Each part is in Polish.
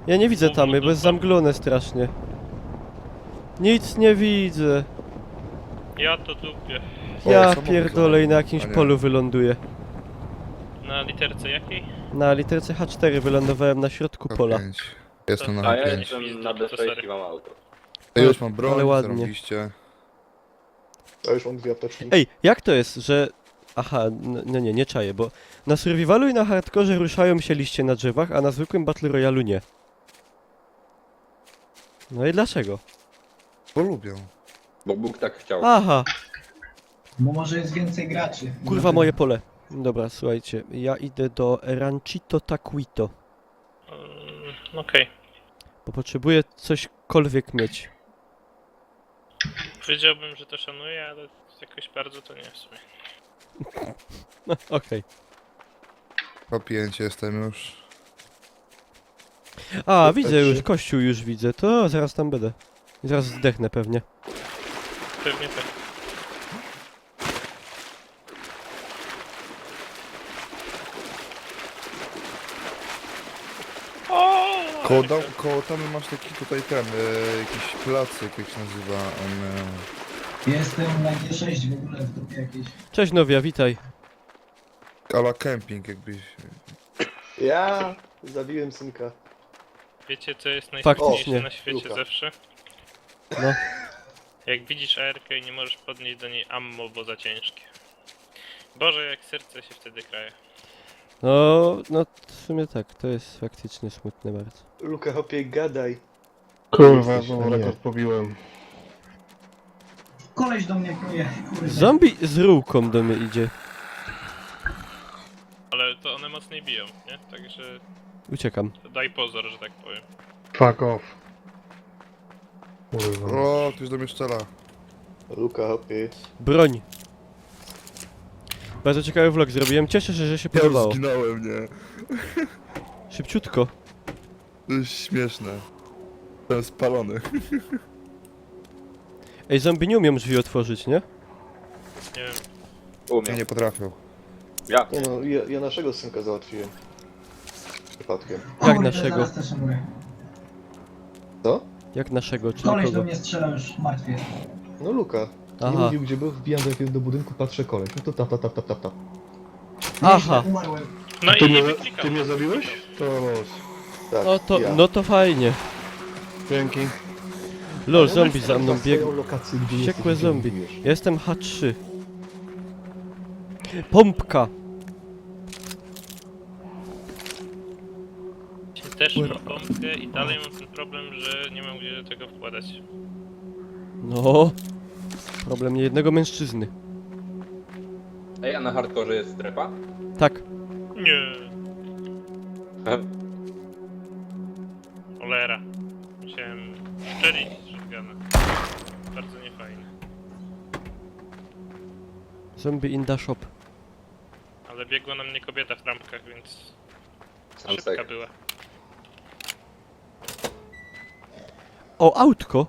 Ja nie widzę tamy, bo jest zamglone strasznie. Nic nie widzę. Ja to dupię. Ja samochód pierdolę i na A jakimś nie. polu wyląduję. Na literce jakiej? Na literce H4 wylądowałem na środku pola. K5. Jestem A na A ja K5. jestem na D6 i mam auto. Ja już mam broń, Ale ładnie. zarobiście. Ja już mam 2 apteczki. Ej, jak to jest, że... Aha, no nie czaję, bo na survivalu i na hardkorze ruszają się liście na drzewach, a na zwykłym Battle Royale'u nie. No i dlaczego? Bo lubią. Bo Bóg tak chciał. Aha, Bo może jest więcej graczy. kurwa moje pole. Dobra, słuchajcie, ja idę do Ranchito Taquito, Okej. bo potrzebuję cośkolwiek mieć. Powiedziałbym, że to szanuję, ale jakoś bardzo to nie w sumie. No, okej. K5 jestem już. A, widzę P3. już, kościół już widzę, to zaraz tam będę. Zaraz zdechnę pewnie. Pewnie tak. Koło tamy masz taki tutaj ten, jakiś placyk, jak się nazywa, Jestem na G6 w ogóle w dupie jakiejś. Cześć Nowia, witaj. ala camping jakbyś... Ja zabiłem synka. Wiecie co jest Faktycznie. najśmieszniejsze na świecie Luka. zawsze? No. Jak widzisz AR-kę i nie możesz podnieść do niej ammo, bo za ciężkie. Boże, jak serce się wtedy kraje. No w sumie tak, to jest faktycznie smutne bardzo. Luka, hopie, gadaj. Kurwa, Jesteś, znowu a nie. rekord pobiłem. Koleś do mnie pluje, kurde. Zombie z rurką do mnie idzie. Ale to one mocniej biją, nie? Także Uciekam. daj pozor, że tak powiem. Fuck off. Kurwa. O, ktoś do mnie strzela. Luka, hopie. Broń. Bardzo ciekawy vlog zrobiłem, cieszę się, że się Ja już podobało. zginąłem, nie? Szybciutko. To jest śmieszne. Jestem spalony. Ej, zombie nie umiem drzwi otworzyć, nie? Nie wiem. Ja Umiem. nie potrafią. Ja. Nie no, ja naszego synka załatwiłem. Przypadkiem. Jak Kurde, naszego? zaraz też umrę. Co? Jak naszego, czyli Koleś do kogo? mnie strzela już martwie. No Luka. Nie Aha. mówił gdzie był, wbijam do budynku, patrzę koleś. No to tap. Aha. Nieźle, umarłem. No Ty i nie mnie, wyklikał. ty mnie zabiłeś? To los. Tak, No ja. to fajnie. Dzięki. Lol, zombie za mną Swoją biegł. lokację, gdzie Wściekłe jesteś, zombie. gdzie mówisz. Ja jestem H3. Pompka. Też mam pompkę i dalej mam ten problem, że nie mam gdzie tego wkładać. No. Problem niejednego mężczyzny. Ej, a na hardkorze jest strefa? Tak. Nie. Cholera. Musiałem szczelić shotguna. Bardzo niefajne. Zombie in the shop. Ale biegła na mnie kobieta w trampkach, więc Sansek. szybka była. O, autko.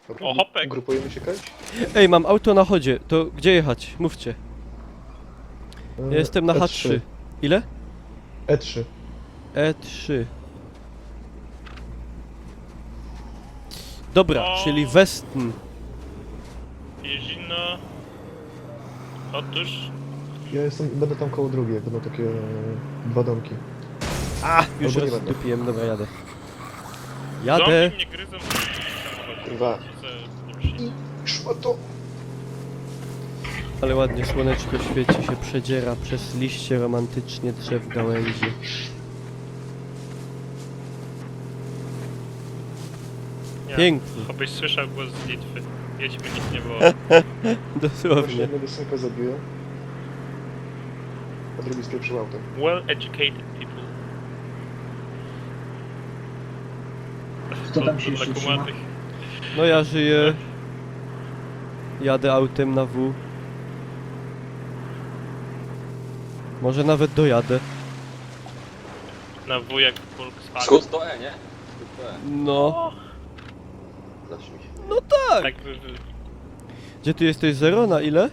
Dobra, O, hopek. Grupujemy się, Kaj? Ej, mam auto na chodzie. To gdzie jechać? Mówcie. Ja jestem na H3. Ile? E3. E3. Dobra, O. czyli Westn. Jeździno. Otóż. Ja będę tam koło drogi, jak będą takie 2 domki. A, już Albo nie będę. rozdupiłem, dobra, jadę. Zombie Jadę. mnie gryzą w samochodzie. Dwa. Co za bullshit. Szło to! Ale ładnie słoneczko świeci się, przedziera przez liście romantycznie drzew gałęzi. Nie, Pięknie. Obyś słyszał głos z Litwy. Jedźmy, nikt nie było. Właśnie Dosłownie. jednego synka zabiłem. A drugi spieprzył autem. Well educated people. Kto tam się Dla jeszcze trzyma? kumatych. No ja żyję. Jadę autem na W. Może nawet dojadę. Na wujek Volkswagen. Skrót to E, nie? Skrót to E. No. Zaśmiej się. Tak by... Gdzie tu jesteś? 0? Na ile?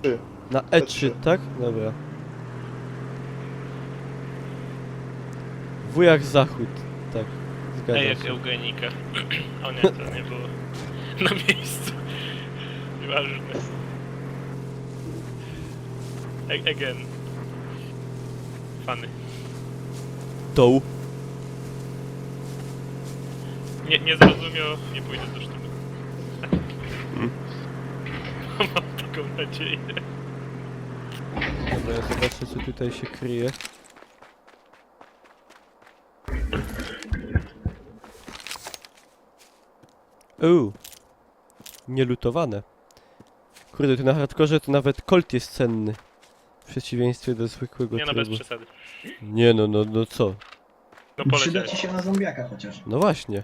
Eee, Na E3, tak? Dobra. Wujak Zachód. Tak, zgadza Ej, jak się. eugenika. O nie, to nie było na miejscu. Nieważne. Again. Fany. Doł. Nie zrozumiał, nie pójdę do sztuki. Mam taką nadzieję. Dobra, ja zobaczę, co tutaj się kryje. Nielutowane. Kurde, tu na hardkorze to nawet Colt jest cenny. W przeciwieństwie do zwykłego Nie no, bez trybu. przesady. Nie no co? No Przyda poleciałeś. ci się na zombiaka chociaż. No właśnie.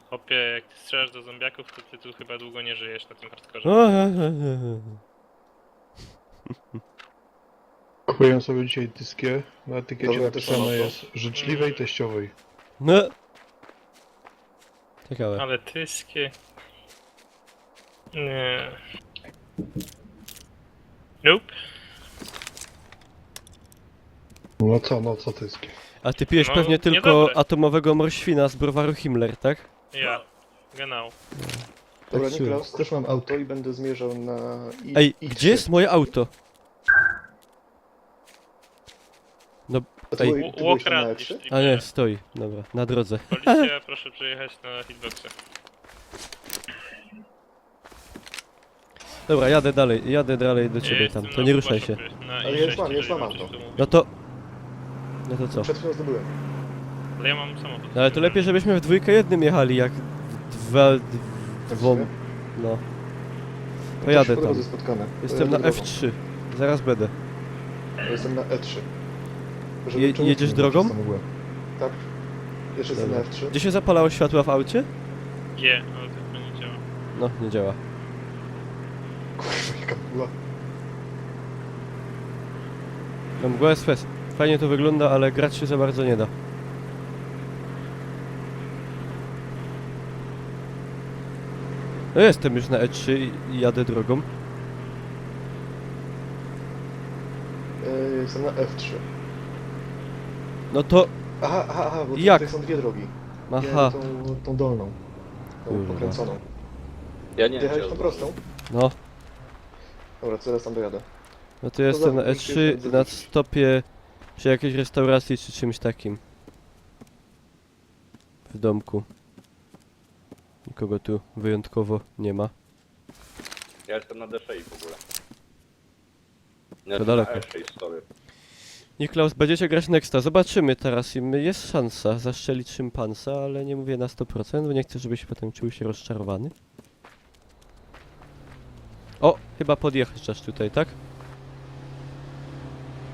Hopie, jak ty strzelasz do zombiaków, to ty tu chyba długo nie żyjesz na tym hardkorze. Kupiłem sobie dzisiaj dyskie. Na etykiecie Dobra, to napisane samo to. jest życzliwej teściowej. No. Ciekawe. Ale tyskie... Nie. Nope. No co dyskie? A ty pijesz No, pewnie tylko niedobre. atomowego morświna z browaru Himmler, tak? Ja. Genau. Dobra, Tak Niklaus, też mam auto i będę zmierzał na Ej, I3. gdzie jest moje auto? A ty, Ej. ty byłeś tam na Łokradli, E3? A nie, stoi. Dobra, na drodze. Policja, proszę przyjechać na hitboxa. Dobra, jadę dalej do ciebie tam. To nie ruszaj się. Ale ja już mam auto. No to... No to co? Przed chwilą zdobyłem. Ale ja mam samochód. No ale to lepiej, żebyśmy w dwójkę jednym jechali, jak dwom... No. To jadę Po tam. drodze spotkane. Jestem na Drogą. F3. Zaraz będę. Jestem na E3. Jedziesz drogą? Tak. Jeszcze jestem na Dobra. F3. Gdzie się zapalało światła w aucie? Je, ale to chyba nie działa. No, nie działa. Kurwa, jaka była. No mgła jest fest. Fajnie to wygląda, ale grać się za bardzo nie da. No jestem już na E3 i jadę drogą. Jestem na F3. No to... Aha, bo Jak? tutaj są dwie drogi. Aha. Ja tą dolną. Tą Kurwa. pokręconą. Ja nie wiem, Jechałeś czy tą ja prostą? No. Dobra, to teraz tam dojadę. No to jestem na za- E3 musisz na zawrócić. stopie przy jakiejś restauracji czy czymś takim. W domku. Nikogo tu wyjątkowo nie ma. Ja jestem na D6 w ogóle. Ja To jestem daleko. na E6 stoję. Niklaus, będziecie grać Nexta. Zobaczymy teraz. Jest szansa zaszczelić szympansa, ale nie mówię na 100%, bo nie chcę, żebyś potem czuł się rozczarowany. O, chyba podjeżdżasz tutaj, tak?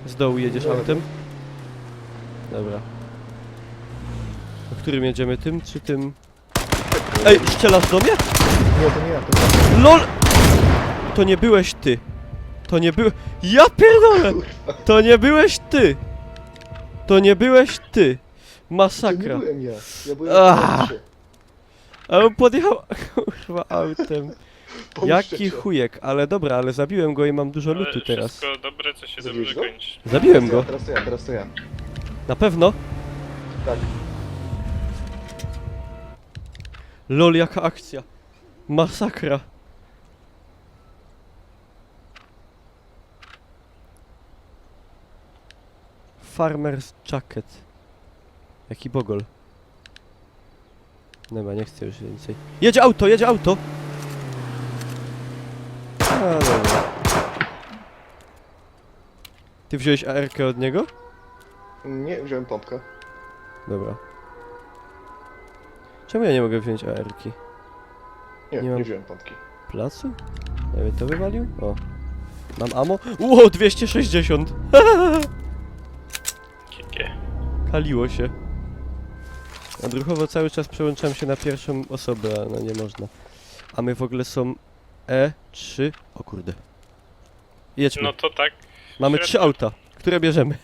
Z dołu jedziesz Jadę. autem? Dobra. O którym jedziemy? Tym czy tym? Ej, strzelasz do mnie? Nie, to nie ja, to ja. LOL! To nie byłeś ty. To nie był... Ja pierdolę! To nie byłeś ty! To nie byłeś ty! To nie Masakra. byłem ja. Ja byłem Ah. na F3. A on podjechał kurwa autem. Pomóżcie Jaki cię. chujek, ale dobra, ale zabiłem go i mam dużo Ale lutu teraz. wszystko dobre, co się Zabiłeś dobrze go? kończy. Zabiłem go. Teraz to ja. Na pewno? Tak. LOL, jaka akcja. Masakra. Farmer's Jacket. Jaki bogol. Dobra, nie chcę już więcej. Jedzie auto, jedzie auto! A, dobra. Ty wziąłeś AR-kę od niego? Nie, wziąłem pompkę. Dobra. Czemu ja nie mogę wziąć AR-ki? Nie, Nie mam- nie wziąłem pompki. Placu? Ja mnie to wywalił? O. Mam ammo? Ło, 260! Kikie. Kaliło się. Odruchowo cały czas przełączam się na pierwszą osobę, a no nie można. A my w ogóle są E3. O kurde. Jedźmy. No to tak. Mamy średnio. 3 auta. Które bierzemy?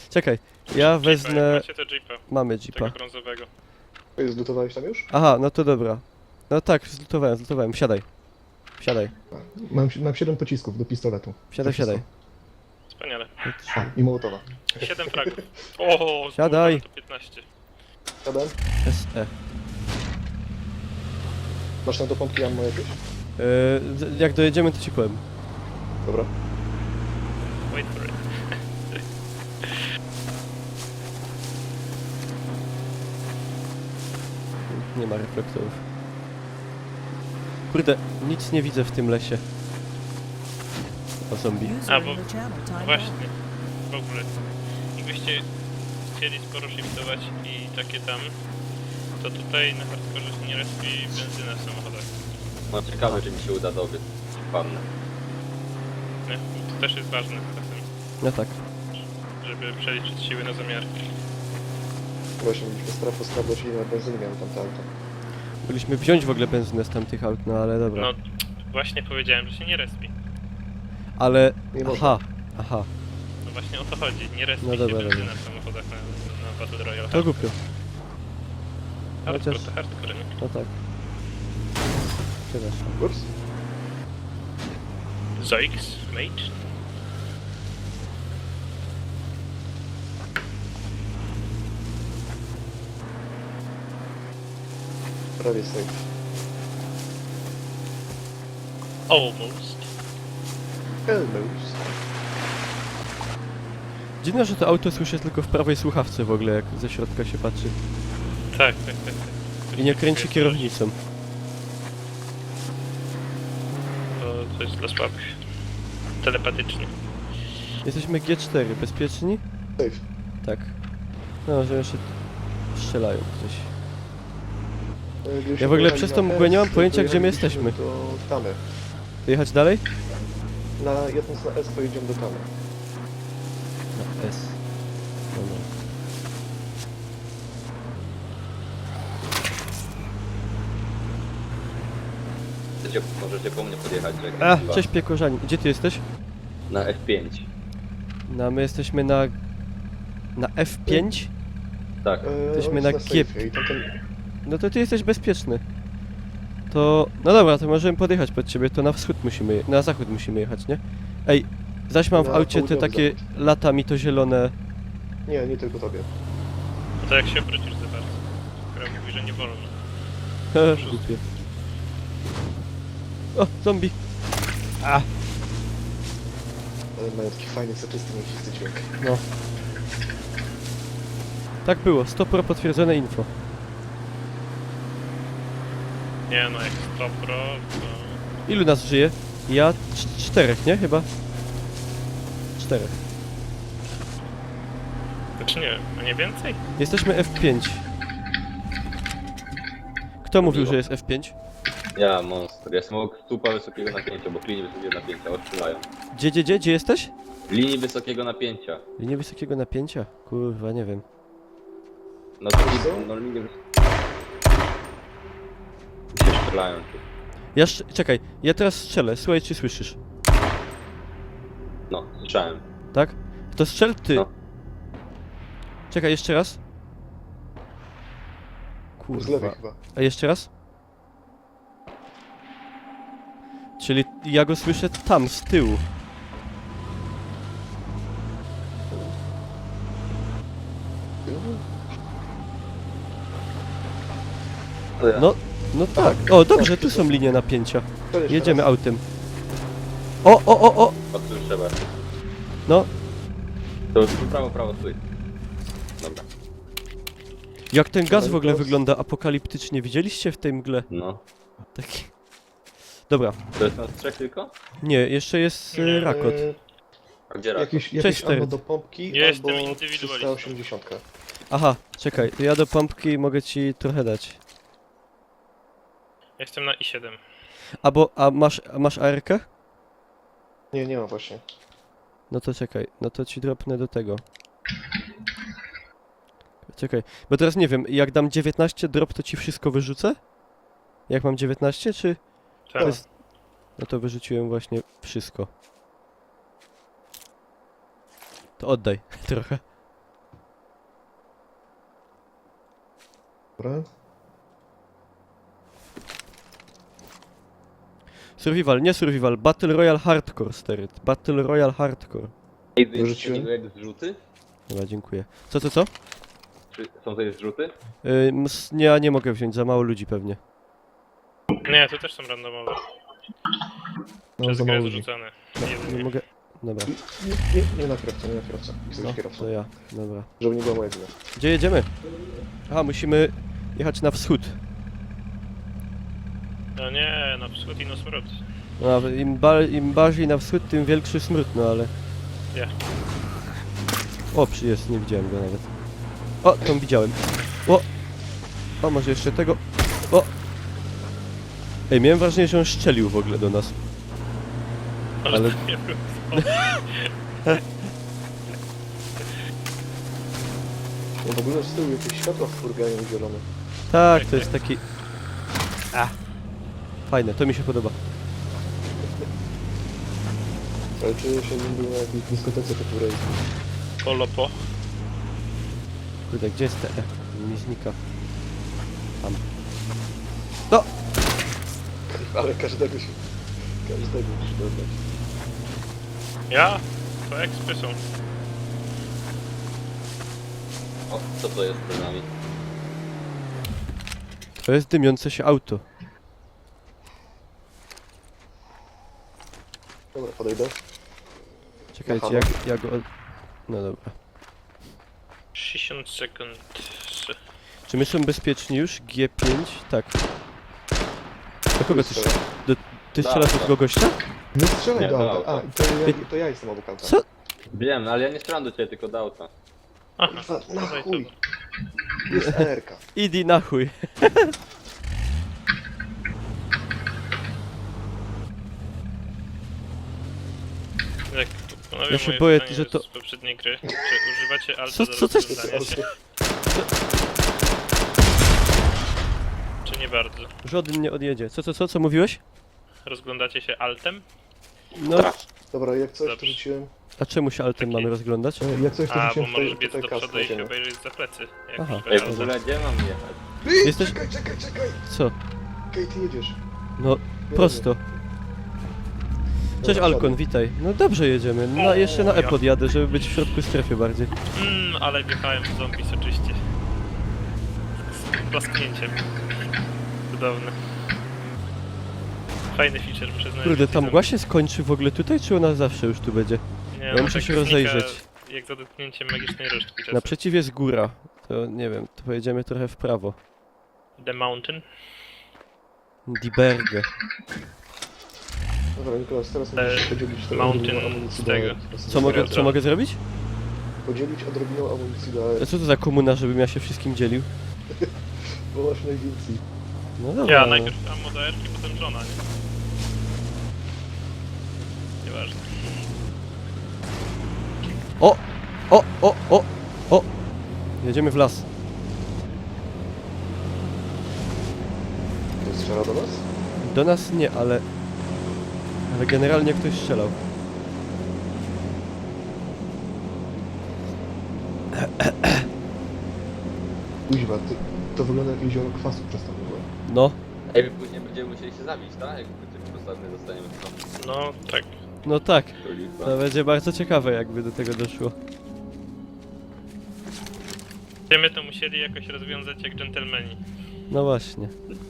Czekaj, ja Jeepa, wezmę... Macie to jeepa, Mamy tego jeepa. brązowego. Zlutowałeś tam już? Aha, no to dobra. No tak, zlutowałem. Wsiadaj. Wsiadaj. Mam 7 pocisków do pistoletu. Wsiadaj, To wszystko. wsiadaj. Wspaniale. A, i Mołotowa. 7 fragów. O, Siadaj. To 15. Siadam. SE. Masz na do pompki ammo jakieś? Jak dojedziemy, to ci powiem. Dobra. Wait for it. Nie ma reflektorów. Kurde, nic nie widzę w tym lesie. O zombie. A, bo właśnie, w ogóle, jakbyście chcieli sporo shiftować i takie tam, to tutaj na hardkorze się nie respi benzyna w samochodach. No ciekawe, czy mi się uda dobyć. Wpadnę. Nie? To też jest ważne czasem, No tak. żeby przeliczyć siły na zamiarki. Właśnie mieliśmy sprawdzać ile benzyny miały tamte auto. Mogliśmy wziąć w ogóle benzynę z tamtych aut, no ale dobra. No, właśnie powiedziałem, że się nie respi. Ale... Nie można. Aha, aha. No właśnie o to chodzi, nie respi No się dobra, benzyna dobra. w samochodach na Battle Royale. To głupio. Hardcore chociaż- to hardcore, nie? No tak. Przepraszam. Ups. Zoix, mate. Prawie safe. Almost. Almost. Dziwne, że to auto słyszę tylko w prawej słuchawce w ogóle, jak ze środka się patrzy. Tak, tak, tak. tak. I nie kręci kierownicą. To jest dla słabych. Telepatycznie. Jesteśmy G4, bezpieczni? Safe. Tak. No, że jeszcze strzelają gdzieś. Gdybyśmy Ja w ogóle pojechali przez na tą mgłę nie mam S, pojęcia, to gdzie my jechalibyśmy jesteśmy. Do Tamy. Jechać dalej? Jedząc na S pojedziemy do Tamy. Na S. No, no. Możecie po mnie podjechać, że jak A, chyba cześć Piekorzani. Gdzie ty jesteś? na F5. No, my jesteśmy na... Na F5? Tak. Jesteśmy on na jest G. safe'ie i tamten... No to ty jesteś bezpieczny. To... No dobra, to możemy podjechać pod ciebie, to na wschód musimy... Na zachód musimy jechać, nie? Ej, zaś mam w Na aucie te południowy takie... zachód. Lata mi to zielone... Nie tylko tobie. No to jak się obrócisz za bardzo. Gra mówi, że nie wolno. Głupie. O, zombie! A! Ale mają taki fajny, soczysty, mięsisty dźwięk. No. Tak było, 100% potwierdzone info. Nie no, jak 100 pro, to... Ilu nas żyje? Ja... czterech, nie? Chyba? Czterech. Znaczy nie wiem, a nie więcej? Jesteśmy F5. Kto mówił, że jest F5? Ja, monster. Ja jestem obok słupa wysokiego napięcia, bo linii wysokiego napięcia odczuwają. Gdzie jesteś? Linii wysokiego napięcia. Linii wysokiego napięcia? Kurwa, nie wiem. No to no linie się strzelają tu. Czekaj, ja teraz strzelę, słuchaj, czy słyszysz? No, słyszałem. Tak? To strzel ty. No. Czekaj, jeszcze raz. Z lewej Kurwa. chyba. A jeszcze raz? Czyli ja go słyszę tam, z tyłu. No, no tak. O, dobrze, tu są linie napięcia. Jedziemy autem. O! Odsuń trzeba. No, To prawo, stój. Dobra. jak ten gaz w ogóle wygląda apokaliptycznie. Widzieliście w tej mgle? No. Taki... Dobra. To jest nas trzech tylko? Nie, jeszcze jest Rakot. A gdzie rak? Jakieś Stery. ammo do pompki Ja jestem albo indywidualistą. 380. Aha, czekaj, to ja do pompki mogę ci trochę dać. Jestem na i7. A masz ARK? Nie ma właśnie. No to czekaj, no to ci dropnę do tego. Czekaj, bo teraz nie wiem, jak dam 19 drop, to ci wszystko wyrzucę? Jak mam 19, czy... Tak. jest- No to wyrzuciłem właśnie wszystko. To oddaj trochę. Dobra. Survival, nie survival, Battle Royale Hardcore, stary. Battle Royale Hardcore. Ej, Wyrzuciłem. jak zrzuty? Dobra, dziękuję. Co? Czy są tutaj zrzuty? Nie, ja nie mogę wziąć, za mało ludzi pewnie. Nie, to też są randomowe. No, Przez za grę mało ludzi. zrzucane. Nie Jedynie. mogę... Dobra, Nie na kierowcę, nie na kierowcę. Jesteś no, kierowcą. to ja. Dobra. Żeby nie była moja wina. Gdzie jedziemy? Aha, musimy jechać na wschód. No nie, na wschód i na smród. No, im bardziej na wschód, tym większy smród, no ale... Ja. O, jest, nie widziałem go nawet. O, tą widziałem. O, może jeszcze tego. O! Ej, miałem wrażenie, że on strzelił w ogóle do nas. Ale Ale- to nie było. No w ogóle z tyłu jakieś światła w furganie zielone. Tak, to jest taki... Fajne, to mi się podoba. Ale czuję się, jakbym był na jakiejś dyskotece po Polopo. Kurde, gdzie jest te E? Mi znika. Tam. Ale każdego muszę dodać. Ja? To ekspy są. O, co to jest przed nami? To jest dymiące się auto. Dobra, podejdę. Czekajcie, Aha, jak ja go... No dobra. 60 sekund. Czy my są bezpieczni już? G5? Tak. Do kogo ty strzelasz? Ty strzelasz do tego gościa? Nie strzelaj Nie, do to auta. auto. To ja jestem obok auta. Co? Wiem, no ale ja nie strzelam do ciebie, tylko do auta. Aha, Kurwa, na dawaj chuj. to. Jest ARK. Idi na chuj. Jak ponowię Ja się moje boję, pytanie że to- z poprzedniej gry. Czy używacie alta Co- do co też- rozglądania się? Czy nie bardzo? Żaden nie odjedzie. Co mówiłeś? Rozglądacie się altem? No, Dobra, jak coś to Dobrze. rzuciłem. a czemu się altem mamy rozglądać? Jak coś to A, bo rzuciłem możesz biec tutaj do kasę przodu na i się ziemię. obejrzeć za plecy. Jak Aha. używasz Ej, w alta. ogóle gdzie mam jechać? Jesteś... Czekaj! Co? Kate, jedziesz. No, Nie prosto. Cześć Dobra, Alkon, siadaj. witaj. No dobrze jedziemy. No, jeszcze na E ja. podjadę, żeby być w środku strefy bardziej. Ale wjechałem w zombie soczyście. Z plasknięciem. Cudowne. Fajny feature, przyznaję. Kurde, że ta nie mgła się skończy w ogóle tutaj, czy ona zawsze już tu będzie? Nie, Ja ona muszę tak się znika, rozejrzeć. Jak za dotknięciem magicznej różdżki czasem. Naprzeciw jest góra. To nie wiem, to pojedziemy trochę w prawo. The Mountain. Die Berge. Dobra, Nikolas, teraz musisz podzielić to Mountain odrobiną amunicji z tego. Co mogę zrobić? Podzielić odrobiną amunicji do A co to za komuna, żebym ja się wszystkim dzielił? bo masz najwięcej. No dobra. Ja no. najpierw mam modelki, potem żona, nie? Nieważne. O! Jedziemy w las. To strzela do nas? Do nas nie, ale... Ale generalnie ktoś strzelał. Kuźwa, to wygląda jak jezioro kwasu przez tam było. No, Ej, my później będziemy musieli się zabić, tak? Jak tylko ostatnio dostaniemy to. No tak. no tak. To lipa. To będzie bardzo ciekawe, jakby do tego doszło. Będziemy to musieli jakoś rozwiązać jak dżentelmeni. No właśnie.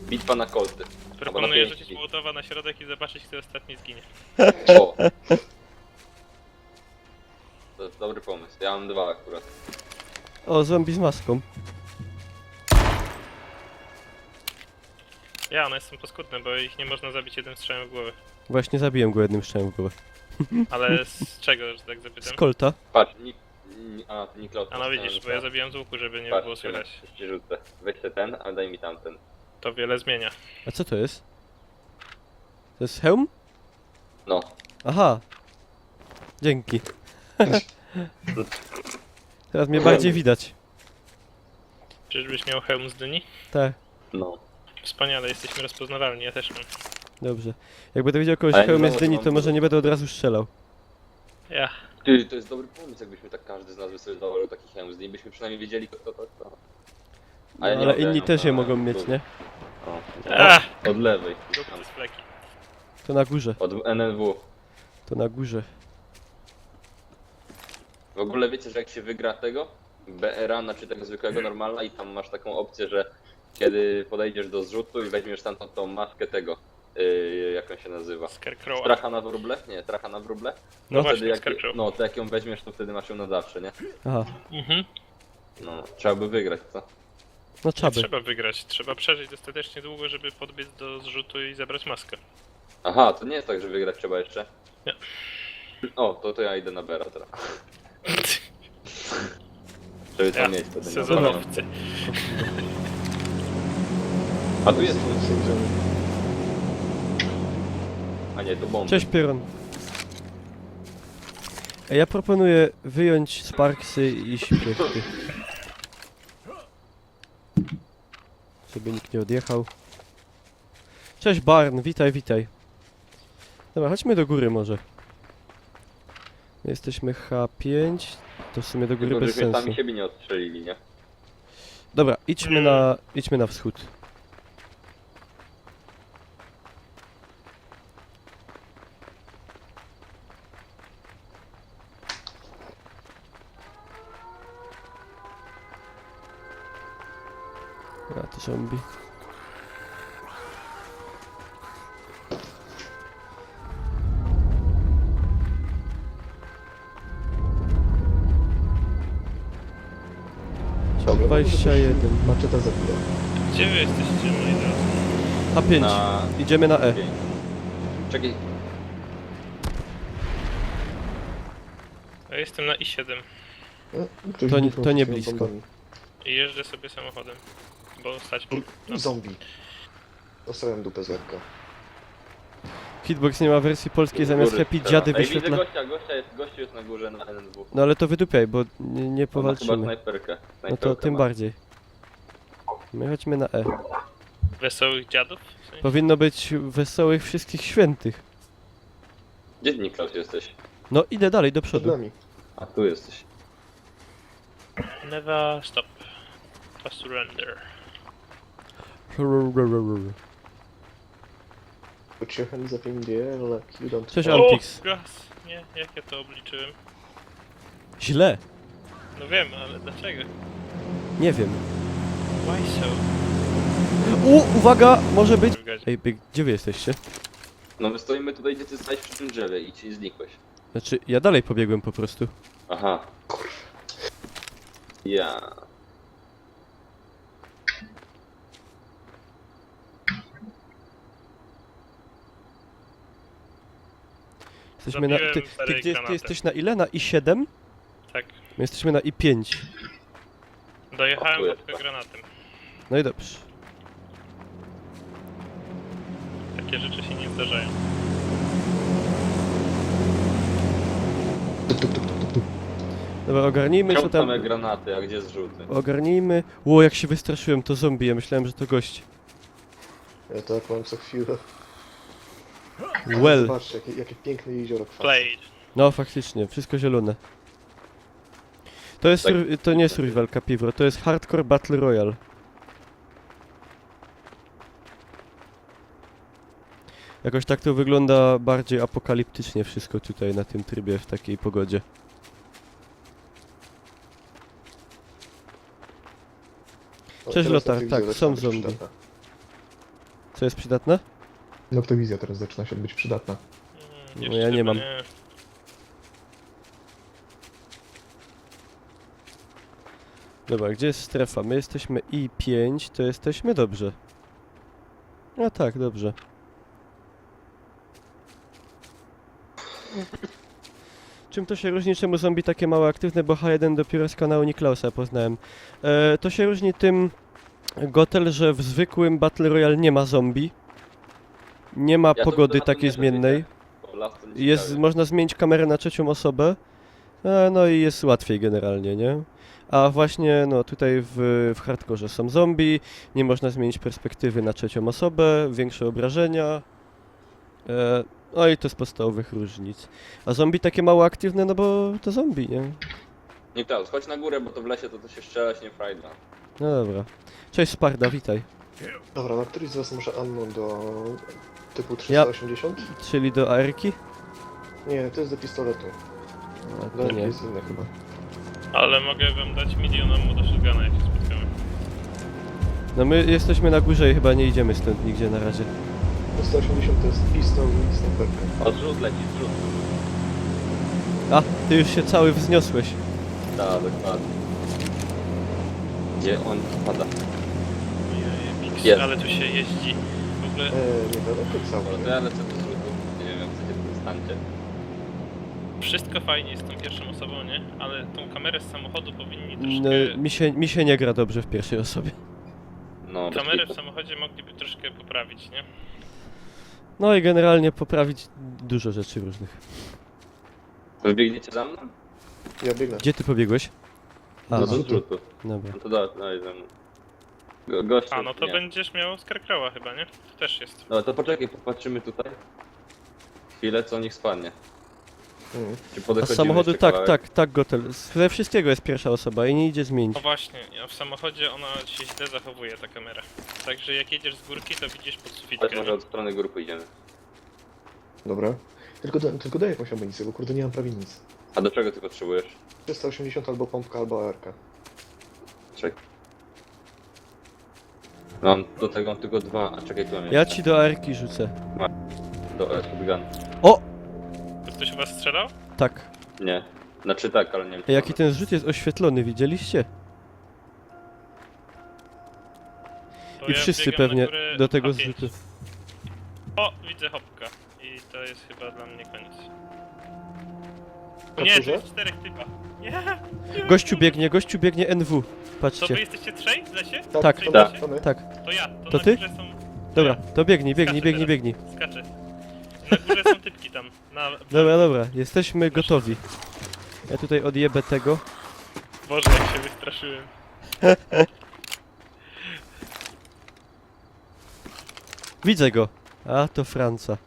Bitwa na kolty. Proponuję pięści. rzucić Mołotowa na środek i zobaczyć, kto ostatni zginie. O! To jest dobry pomysł. Ja mam dwa akurat. O, zombie z maską. Ja, one są paskudne, bo ich nie można zabić jednym strzałem w głowę. Właśnie zabiłem go jednym strzałem w głowę. Ale z czego, że tak Z zapytam? kolta. Patrz, Niklot. A no widzisz, bo ja zabijam z łuku, żeby nie Patrz, było słychać. już ci rzucę. Weź sobie ten, a daj mi tamten. To wiele zmienia. A co to jest? To jest hełm? No. Aha. Dzięki. Teraz mnie bardziej widać. Czyżbyś miał hełm z dyni? Tak, No. Wspaniale, jesteśmy rozpoznawalni, ja też mam. dobrze. Jak będę widział kogoś Ale hełm nie z dyni, mam to może dużo. nie będę od razu strzelał. Ja. Ty, to jest dobry pomysł, jakbyśmy tak każdy z nas by sobie założył taki hełm z nim, byśmy przynajmniej wiedzieli kto to kto. No, A ja nie ale mam inni hełmu, też je a, mogą mieć, dobra. nie? Ach! Od lewej. Dupcy z fleki. To na górze, Od NNW. to na górze. ogóle wiecie, że jak się wygra tego BR-a, znaczy tego zwykłego normalna i tam masz taką opcję, że kiedy podejdziesz do zrzutu i weźmiesz tam tą maskę tego, jak on się nazywa? Scarecrowa. Tracha na wróble? Nie, tracha na wróble? No wtedy właśnie, jak, Scarecrow. no to jak ją weźmiesz, to wtedy masz ją na zawsze, nie? Aha, Mhm. No, trzeba by wygrać, co? no Nie trzeba by. trzeba wygrać, trzeba przeżyć dostatecznie długo, żeby podbiec do zrzutu i zabrać maskę. Aha, to nie jest tak, że wygrać trzeba jeszcze? Nie. O, to ja idę na Bera teraz. Żeby tam mieć wtedy. Sezonowcy. A tu jest. A nie, to bomba. Cześć Pieron. Ja proponuję wyjąć Sparksy i śpiewki. Żeby nikt nie odjechał. Cześć Barn, witaj, witaj. Dobra, chodźmy do góry może. My jesteśmy H5, to w sumie do góry Tylko, bez żeśmy sensu. sami siebie nie odstrzelili, nie? Dobra, idźmy na wschód. A to zombie. Dobra, 21. Macie te zepnę. Gdzie wy jesteście, moi drodzy? A5. Na Idziemy na E. 5. Czekaj, Ja jestem na I7 To nie blisko. i jeżdżę sobie samochodem. Bo stać no. Zombie. Dostałem dupę z lekka. Hitbox nie ma wersji polskiej, zamiast góry happy strzela. dziady Ej, widzę wyświetla. gościu jest na górze na NN2. No ale to wydupiaj, bo nie On ma chyba powalczymy. snajperkę. No to Snajperkę tym ma. bardziej. My chodźmy na E. Wesołych dziadów? W sensie? Powinno być wesołych wszystkich świętych. Gdzie Niklaus jesteś? No idę dalej, do Przed przodu. nami. A tu jesteś. Never stop. To surrender. Put your hands up in the air like you don't... Cześć O, Antix. gaz! Nie, jak ja to obliczyłem? Źle. No wiem, ale dlaczego? Nie wiem. Why so? Uwaga! Może być... W gazie. Ej, gdzie wy jesteście? No my stoimy tutaj, gdzie ty stałeś przy tym drzewie i ci znikłeś. Znaczy, ja dalej pobiegłem po prostu. Aha. Ja. Jesteśmy na... Zabiłem Ty granatem. jesteś na ile? Na I7? Tak. My jesteśmy na I5. Dojechałem O, tu do tego granatem. No i dobrze. Takie rzeczy się nie zdarzają. Dobra, ogarnijmy co Czemu tam... same granaty, a gdzie zrzuty? Ogarnijmy... Ło, jak się wystraszyłem, to zombie. Ja myślałem, że to gość. Ja tak mam co chwilę. Well. Zobaczcie, jakie piękne jezioro kwasu. Played. No faktycznie, wszystko zielone. To jest Tak. to nie survival Capivro, to jest hardcore battle royale. Jakoś tak to wygląda bardziej apokaliptycznie wszystko tutaj na tym trybie w takiej pogodzie. O, Cześć, teraz Lotar, noktowizja tak, zaczyna są być zombie. przydatna. Co jest przydatne? Noktowizja teraz zaczyna się być przydatna. No Jeszcze ja nie chyba mam. Dobra, gdzie jest strefa? My jesteśmy I5, to jesteśmy dobrze. No tak, dobrze. Czym to się różni, czemu zombie takie mało aktywne, bo H1 dopiero z kanału Niklausa poznałem. To się różni tym, Gotel, że w zwykłym Battle Royale nie ma zombie. Nie ma Ja to pogody na to takiej nie zmiennej. widzę, bo las to nie Jest, ciekawy. można zmienić kamerę na trzecią osobę. No i jest łatwiej generalnie, nie? A właśnie, no tutaj w hardkorze są zombie, nie można zmienić perspektywy na trzecią osobę, większe obrażenia. No i to z podstawowych różnic. A zombie takie mało aktywne, no bo to zombie, nie? Niklaus, chodź na górę, bo to w lesie to się strzelać nie frajda. No dobra. Cześć Sparda, witaj. Dobra, na któryś z was może ammo do typu 380? Czyli do AR-ki? Nie, to jest do pistoletu. No, Do to nie. jest inne chyba. Ale mogę wam dać 1 000 000 ammo do shotguna, jak się spotkamy. No my jesteśmy na górze i chyba nie idziemy stąd nigdzie na razie. 180 to jest pistol i snajperka. O, zrzut leci, zrzut. A, ty już się cały wzniosłeś. Tak, dokładnie. Gdzie on pada? Mix, Jest. ale tu się jeździ. W ogóle Nie daleko Dobra, to całkiem. ja lecę do zrzutu. Nie wiem, jak chcecie w tym stancie. wszystko fajnie z tą pierwszą osobą, nie? Ale tą kamerę z samochodu powinni No, troszkę... mi się nie gra dobrze w pierwszej osobie. No, bez Kamerę w kitu. samochodzie mogliby troszkę poprawić, nie? No i generalnie poprawić dużo rzeczy różnych. Wy biegniecie za mną? Ja biegnę. Gdzie ty pobiegłeś? A, No do zrzutu. dobra. No to daj ze mną. Gościu, A, no to nie. będziesz miał Skarkrała chyba, nie? To też jest. No to poczekaj, popatrzymy tutaj. Chwilę, co niech spadnie. Mhm. Czy A podechodzimy z samochodu jeszcze tak, kawałek? tak, gotel. Ze wszystkiego jest pierwsza osoba i nie idzie zmienić. No właśnie, a w samochodzie ona się źle zachowuje, ta kamera. Także jak jedziesz z górki, to widzisz pod Chodź, sufitkę. może od strony góry pójdziemy. Dobra. Tylko daj jakąś amunicję, bo kurde nie mam prawie nic. A do czego ty potrzebujesz? 380 albo pompka, albo ARK. Czekaj. Mam do tego tylko 2, a czekaj, tu mam Ja jeszcze. ci do ARki rzucę. Do shotgun. O! To ktoś u was strzelał? Tak. Nie. Znaczy tak, ale nie wiem. czy Jaki mamy. ten zrzut jest oświetlony, widzieliście? To I ja wszyscy biegam na pewnie górę do tego A5. zrzutu. O, widzę hopka. I to jest chyba dla mnie koniec. Na Nie, to górze? jest 4 typa. Nie! Gościu biegnie NW. To wy Patrzcie. jesteście 3 w lesie? Tak, Trzej w tak. lesie? my. Tak. To ja. To na ty? górze są... Dobra, to biegnij, Skaczę biegnij. Skaczę. Na górze są typki tam. Dobra, jesteśmy gotowi. Ja tutaj odjebę tego. Boże, jak się wystraszyłem. Widzę go. A, to Franca.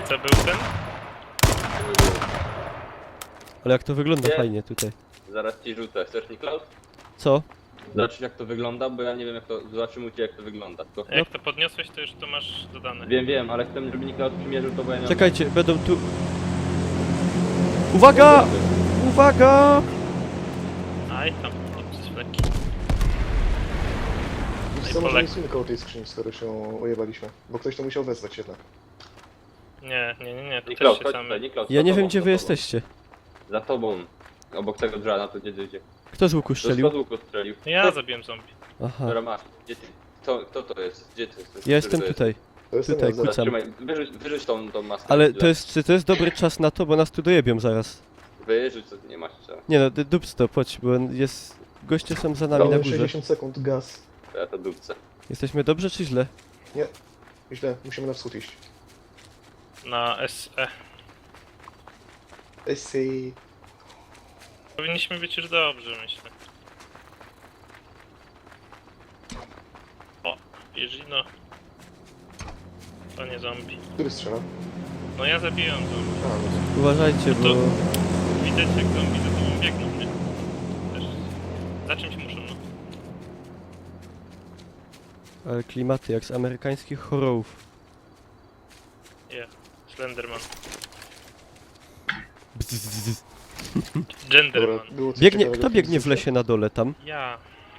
I co, był ten? Ale jak to wygląda Nie. fajnie tutaj. Zaraz ci rzucę. Chcesz, Niklaus? Co? Zobaczyć jak to wygląda, bo ja nie wiem jak to... Zobaczymy u ciebie jak to wygląda. Tylko... Jak to podniosłeś, to już to masz dodane. Wiem, ale chcę, żeby Niklaus przymierzył to, bo ja nie mam... Czekajcie, będą tu... Uwaga! Uwaga! Aj, tam przez fleki. Wiesz co, może nie stójmy koło tej skrzyni, skoro się ujebaliśmy. Bo ktoś to musiał wezwać jednak. Nie, to Niklaus, też się chodź sam... tutaj, Niklaus. Ja za nie tobą, wiem, gdzie za wy tobą. jesteście. Za tobą. Obok tego drzewa, na to gdzie. Kto z łuku To strzelił? z łuku strzelił. Ja zabiłem zombie. Aha. Dobra, masz. Gdzie ty? Kto to jest? Gdzie ty jesteś? Ja jestem Który to tutaj. To jest Tutaj ten ja, kucam. Trzymaj, wyrzuć tą maskę. Ale to jest, czy to jest dobry czas na to, bo nas tu dojebią zaraz. Wyrzuć, co nie masz trzeba. Nie no, dupstop, chodź, bo jest... Goście są za nami na Mamy górze. 60 sekund, gaz. Ja to dupcę. Jesteśmy dobrze czy źle? Źle, musimy na wschód iść. Na SE. Ej, Powinniśmy być już dobrze, myślę. O, Jeżino. To nie zombie. który strzela? No ja zabiłem zombie. A, no. Uważajcie, No to- bo... Widać jak zombie za tobą biegną, nie? Też za czymś muszą, no. Ale klimaty jak z amerykańskich horrorów. Slenderman. Bzz. Genderman. Dobra, było coś Biegnie, ciekawego kto biegnie w fizyce. lesie na dole tam? Ja.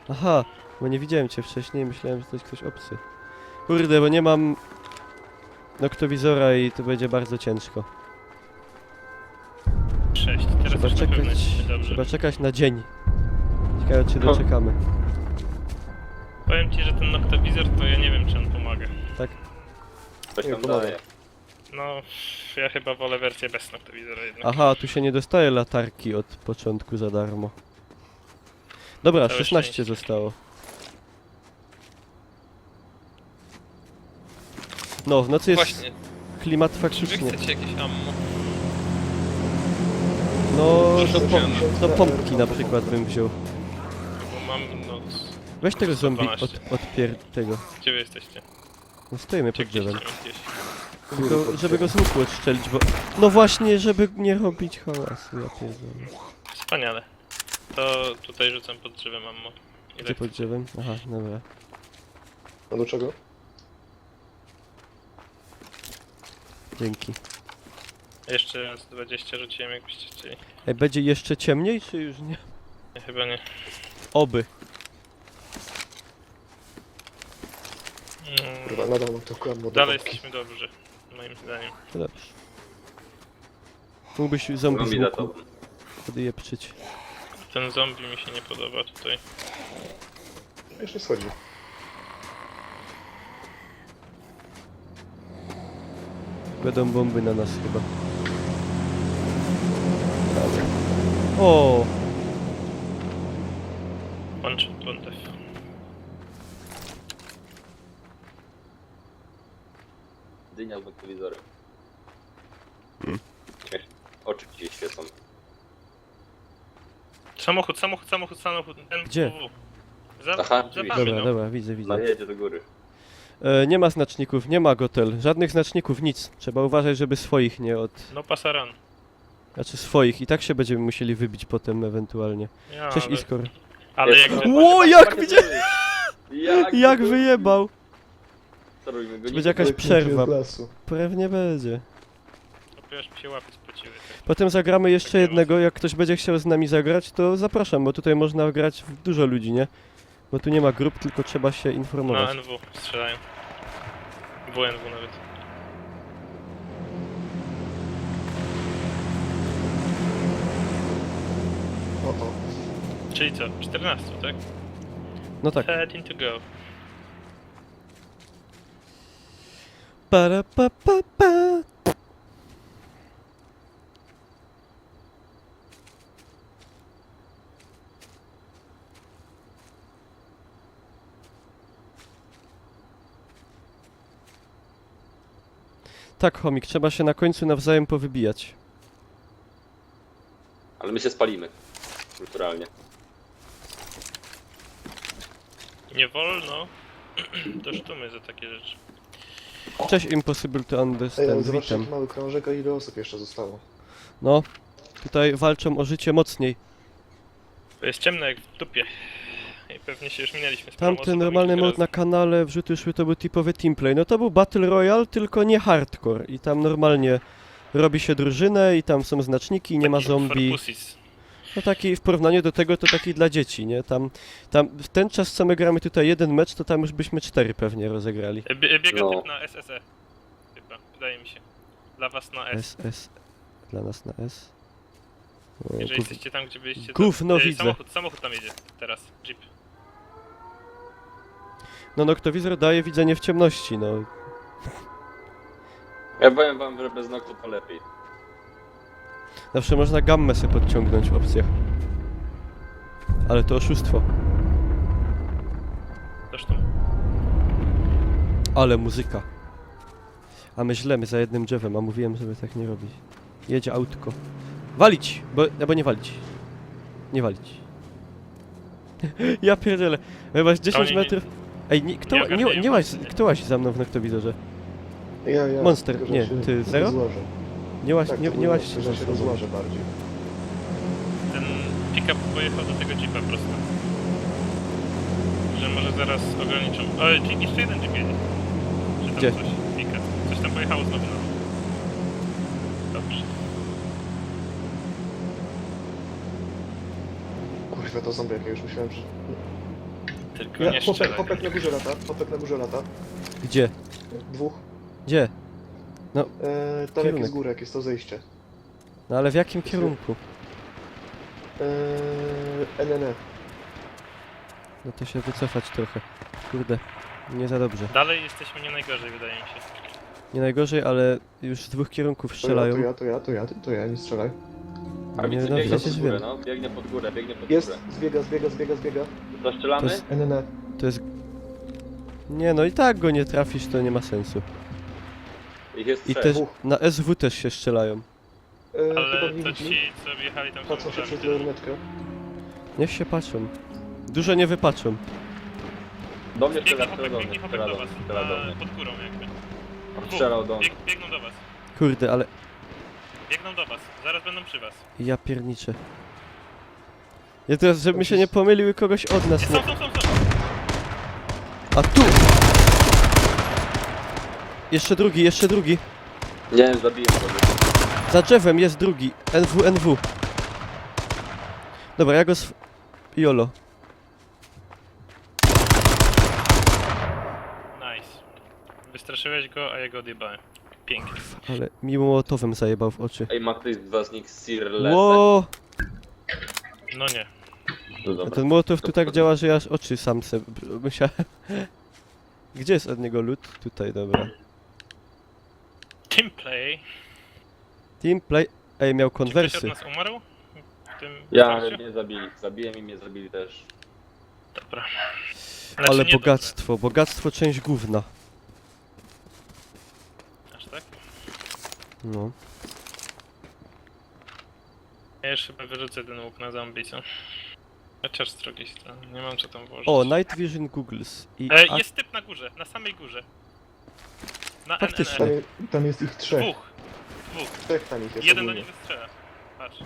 Aha, bo nie widziałem cię wcześniej, myślałem, że to jest ktoś obcy. Kurde, bo nie mam noktowizora i to będzie bardzo ciężko. 6. Teraz Trzeba już na pewno czekać, jest dobrze. trzeba czekać na dzień. Ciekawe czy No. doczekamy. Powiem ci, że ten noktowizor to ja nie wiem czy on pomaga. Tak? Coś Nie, tam pomaga. daje. No, ja chyba wolę wersję bez noktowizora jednak. Aha, tu się nie dostaje latarki od początku za darmo. Dobra, Całe 16 szczęście. zostało. No, w nocy jest Właśnie, klimat czy wy faktycznie. chcecie jakieś ammo? No, Dużo do, piano. do pompki na przykład bym wziął. Bo mam noc. Weź tego zombie 112. tego. Gdzie wy jesteście? No stoimy Czy pod gdzieś, drzewem. gdzieś? Tylko, żeby go z łuku odstrzelić, bo... No właśnie, żeby nie robić hałasu, ja pierdolę. Wspaniale. To tutaj rzucam pod drzewem ammo. Gdzie pod drzewem? Aha, dobra. A do czego? Dzięki. Jeszcze raz 20 rzuciłem, jakbyście chcieli. Ej, będzie jeszcze ciemniej, czy już nie? Nie, chyba nie. Oby. Kurwa, nadal mam tylko ammo do Dalej walki. jesteśmy dobrzy, moim zdaniem. To dobrze. Mógłbyś zombie z Zombie za łuku tobą. podjepczyć. Ten zombie mi się nie podoba tutaj. Już nie schodzi. Będą bomby na nas chyba. O! Łącz, def. Dynia z noktowizorem. Śmiesznie. Oczy ci się świecą. Samochód. Ten Gdzie? WW. Za Aha, nami, Dobra, no. dobra, widzę. No jedzie do góry. Nie ma znaczników, nie ma gotel. Żadnych znaczników, nic. Trzeba uważać, żeby swoich nie od... No pasaran. Znaczy swoich. I tak się będziemy musieli wybić potem ewentualnie. Ja, Cześć ale, Iskor. ale Jest. jak... Ło, jak widziałem! Jak, Jak wyjebał! Co robimy? Go Czy nie będzie jakaś Ale pięknie przerwa? od lasu. Pewnie będzie. Dopiero mi się łapy spociły. Tak. Potem zagramy jeszcze jednego, jak ktoś będzie chciał z nami zagrać, to zapraszam, bo tutaj można grać w dużo ludzi, nie? Bo tu nie ma grup, tylko trzeba się Na informować. NW strzelają. WNW nawet. O, o. Czyli co? 14, tak? No tak. Heading to go. Para pa pa pa. Tak, chomik, trzeba się na końcu nawzajem powybijać. Ale my się spalimy. Kulturalnie. Nie wolno do sztumy za takie rzeczy. Cześć, Impossible to Ej, ale Understand, zobaczcie, witam. jaki mały krążek, a ile osób jeszcze zostało. No, tutaj walczą o życie mocniej. To jest ciemno jak w dupie. I pewnie się już minęliśmy z promocją, Tamten bo normalny kilka mod na razy. kanale wrzuty szły, to był typowy teamplay. No to był Battle Royale, tylko nie hardcore. I tam normalnie robi się drużynę i tam są znaczniki, nie ma Taki for zombie. pussies. No taki w porównaniu do tego to taki dla dzieci, nie? Tam w ten czas co my gramy tutaj jeden mecz, to tam już byśmy 4 pewnie rozegrali. Biega No. typ na SSE. Chyba, wydaje mi się. Dla was na S. SS. Dla nas na S. O, Jeżeli gów- jesteście tam, gdzie byliście... Gówno widzę. Samochód tam jedzie, teraz. Jeep. No noktowizor daje widzenie w ciemności, no. Ja powiem wam, że bez noktu to lepiej. Zawsze można gammę sobie podciągnąć w opcjach. Ale to oszustwo. Zresztą. Ale muzyka. A my źlemy za jednym drzewem, a mówiłem, żeby tak nie robić. Jedzie autko. Walić! Albo nie walić. Nie walić. Ja pierdzielę. Chyba 10 Oni nie- metrów. Ej, nie ogarniają kto łazi za mną w noktowizorze? Ja. Monster, tylko, że nie, się ty zero? rozłożę. Nie łaź, Tak, nie, to nie był łaź monster, się że się rozłożę bardziej. Ten pick-up pojechał do tego jeepa prosto. Że może zaraz ograniczą. Ale jeszcze jeden jeep jedzie. Czy tam Gdzie? coś? Pick-up. Coś tam pojechało znowu na... Dobrze. Kurwa, to zombie, jak ja już myślałem, że... Tylko Ja, nie popek, strzelaj. popek na górze lata, popek na górze lata. Gdzie? Dwóch. Gdzie? Tam jak Kierunek. jest górek, jest to zejście. No ale w jakim kierunku? NNE. No to się wycofać trochę. Kurde, nie za dobrze. Dalej jesteśmy nie najgorzej, wydaje mi się. Nie najgorzej, ale już z 2 kierunków strzelają. To ja, nie strzelaj. A Nie, widzę, no, biegnie przecież pod górę, wiem. no. Biegnie pod górę, biegnie pod Jest, górę. zbiega. Zastrzelamy? To jest- NNE. To jest... Nie no i tak go nie trafisz, to nie ma sensu. Ich jest I trzech. też Dwóch. na SW też się strzelają. Chyba Ale nie to widzi. ci, co wjechali tam Patrzą się samochodami, przez to- lornetkę. Niech się patrzą. Dużo nie wypatrzą. Do mnie Biegnie strzela, chłopak, strzela do mnie, biegnie chłopak strzela do do was. mnie, strzela do mnie. Pod górą jakby. On strzelał do mnie. Biegną do was. Kurde, ale Biegną do was. Zaraz będą przy was. ja pierniczę. Ja teraz, żebym się nie pomylił i kogoś od nas Są, nie... są. A tu! Jeszcze drugi. Nie wiem, zabiję go. Za drzewem jest drugi. NW. Dobra, ja go Jolo. Nice. Wystraszyłeś go, a ja go odjebałem. Pięknie. Ale mi mołotowem zajebał w oczy. Ej, ma ktoś z was nick Sir Lese? Ło! No nie. No A dobra. ten mołotow tu tak działa, że ja aż oczy sam se musiałem... Gdzie jest od niego lód? Tutaj, dobra. Teamplay. Teamplay... Ej, miał Czy ktoś od konwersy. nas umarł? W tym Ja, starciu? mnie zabili. Zabiłem i mnie zabili też. Dobra. Ale nie bogactwo, bogactwo część gówna. dobre. Aż tak? No. Ja już chyba wyrzucę ten łuk na zombie, co? Chociaż z drugiej strony, nie mam co tam włożyć. O, Night Vision Googles. I Jest typ na górze, na samej górze. Na Faktycznie. NNR. Tam jest ich trzech. Dwóch. Trzech tam ich jest Jeden do ogólnie. niego strzela. Patrz.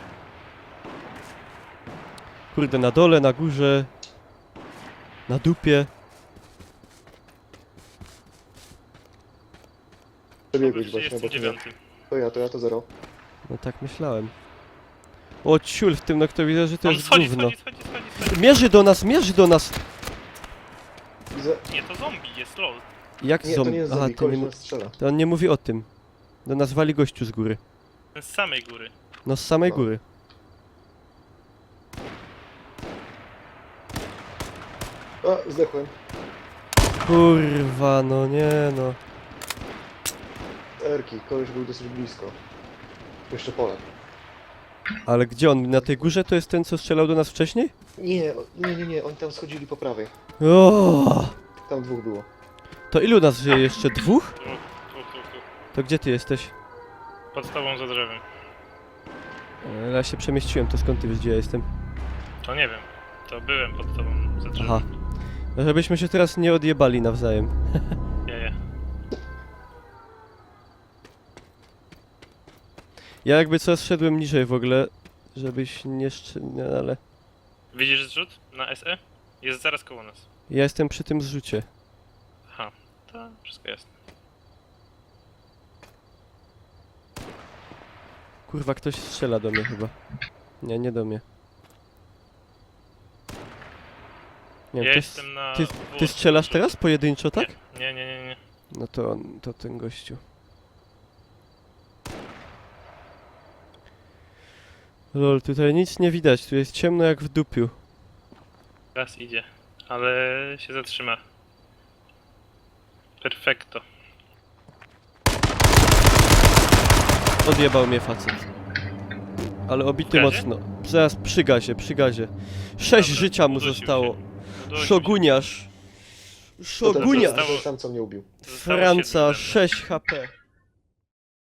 Kurde, na dole, na górze. Na dupie. Przebiegłeś Przy właśnie obok mnie. 39. To ja, to zero. No tak myślałem. O, ciul, w tym noktowizorze to On jest schodzi, gówno. schodzi. Mierzy do nas! Widzę... Nie, to zombie jest, lol. Jak Nie, to nie zombie? jest Aha, zombie, to, koleś nie, nas strzela. to on nie mówi o tym. Do nas wali gościu z góry. Ten z samej góry. No z samej No. góry. A, zdechłem. Kurwa, no nie no. Erki, koleś był dosyć blisko. Jeszcze pole. Ale gdzie on? Na tej górze to jest ten, co strzelał do nas wcześniej? Nie, oni tam schodzili po prawej. O! Tam dwóch było. To ilu nas żyje jeszcze? Dwóch? Tu. To gdzie ty jesteś? Pod tobą za drzewem. Ja się przemieściłem, to skąd ty wiesz, gdzie ja jestem? To nie wiem. To byłem pod tobą za drzewem. Aha. No żebyśmy się teraz nie odjebali nawzajem. Nie. Ja jakby co zszedłem niżej w ogóle, żebyś nie nie, ale... Widzisz zrzut na SE? Jest zaraz koło nas. Ja jestem przy tym zrzucie. Aha. To wszystko jasne. Kurwa, ktoś strzela do mnie chyba. Nie, nie do mnie. Nie Ja wiem, jestem na... ty strzelasz teraz pojedynczo, tak? Nie. No to ten gościu. Lol, tutaj nic nie widać, tu jest ciemno jak w dupiu. Raz idzie. Ale się zatrzyma. Perfekto. Odjebał mnie facet. Ale obity W gazie? mocno. Zaraz przy gazie. 6 Dobra, życia mu udusił zostało. się. Udusił się. Szoguniarz. To ten, Szoguniarz. Zostało- ten sam co mnie ubił. Zostało Franca 7 6 HP.